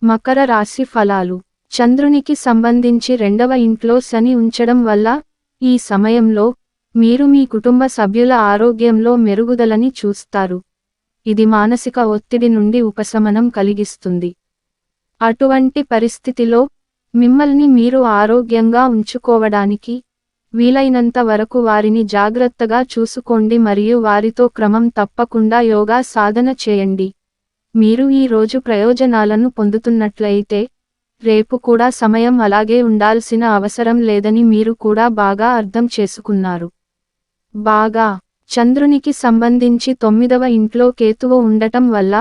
మకర రాశి ఫలాలు. చంద్రునికి సంబంధించి రెండవ ఇంట్లో శని ఉంచడం వల్ల ఈ సమయంలో మీరు మీ కుటుంబ సభ్యుల ఆరోగ్యంలో మెరుగుదలని చూస్తారు. ఇది మానసిక ఒత్తిడి నుండి ఉపశమనం కలిగిస్తుంది. అటువంటి పరిస్థితిలో మిమ్మల్ని మీరు ఆరోగ్యంగా ఉంచుకోవడానికి వీలైనంత వరకు వారిని జాగ్రత్తగా చూసుకోండి మరియు వారితో క్రమం తప్పకుండా యోగా సాధన చేయండి. మీరు ఈ రోజు ప్రయోజనాలను పొందుతున్నట్లయితే రేపు కూడా సమయం అలాగే ఉండాల్సిన అవసరం లేదని మీరు కూడా బాగా అర్థం చేసుకున్నారు. చంద్రునికి సంబంధించి 9వ ఇంట్లో కేతువు ఉండటం వల్ల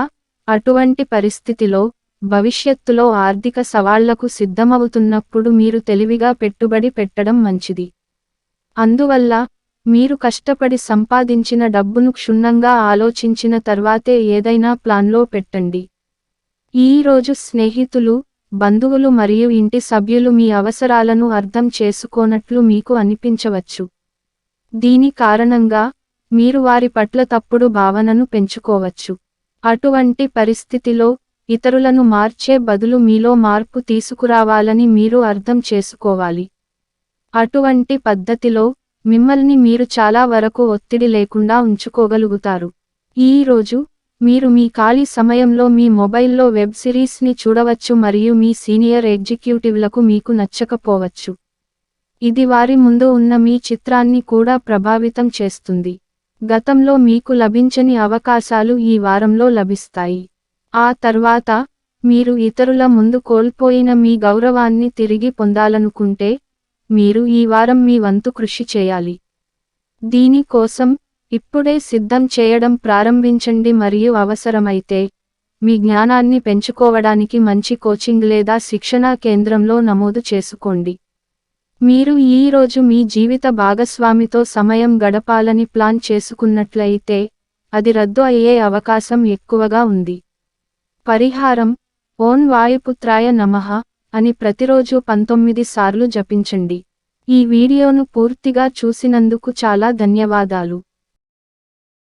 అటువంటి పరిస్థితిలో భవిష్యత్తులో ఆర్థిక సవాళ్లకు సిద్ధమవుతున్నప్పుడు మీరు తెలివిగా పెట్టుబడి పెట్టడం మంచిది. అందువల్ల మీరు కష్టపడి సంపాదించిన డబ్బును క్షుణ్ణంగా ఆలోచించిన తర్వాతే ఏదైనా ప్లాన్లో పెట్టండి. ఈ రోజు స్నేహితులు, బంధువులు మరియు ఇంటి సభ్యులు మీ అవసరాలను అర్థం చేసుకోనట్లు మీకు అనిపించవచ్చు. దీని కారణంగా మీరు వారి పట్ల తప్పుడు భావనను పెంచుకోవచ్చు. అటువంటి పరిస్థితిలో ఇతరులను మార్చే బదులు మీలో మార్పు తీసుకురావాలని మీరు అర్థం చేసుకోవాలి. అటువంటి పద్ధతిలో మిమ్మల్ని మీరు చాలా వరకు ఒత్తిడి లేకుండా ఉంచుకోగలుగుతారు. ఈ రోజు మీరు మీ ఖాళీ సమయంలో మీ మొబైల్లో వెబ్ సిరీస్ని చూడవచ్చు మరియు మీ సీనియర్ ఎగ్జిక్యూటివ్లకు మీకు నచ్చకపోవచ్చు. ఇది వారి ముందు ఉన్న మీ చిత్రాన్ని కూడా ప్రభావితం చేస్తుంది. గతంలో మీకు లభించని అవకాశాలు ఈ వారంలో లభిస్తాయి. ఆ తర్వాత మీరు ఇతరుల ముందు కోల్పోయిన మీ గౌరవాన్ని తిరిగి పొందాలనుకుంటే మీరు ఈ వారం మీ వంతు కృషి చేయాలి. దీని కోసం ఇప్పుడే సిద్ధం చేయడం ప్రారంభించండి మరియు అవసరమైతే మీ జ్ఞానాన్ని పెంచుకోవడానికి మంచి కోచింగ్ లేదా శిక్షణా కేంద్రంలో నమోదు చేసుకోండి. మీరు ఈ రోజు మీ జీవిత భాగస్వామితో సమయం గడపాలని ప్లాన్ చేసుకున్నట్లయితే అది రద్దు అయ్యే అవకాశం ఎక్కువగా ఉంది. పరిహారం: ఓం వాయుపుత్రాయ నమః అని ప్రతిరోజు 19 సార్లు జపించండి. ఈ వీడియోను పూర్తిగా చూసినందుకు చాలా ధన్యవాదాలు.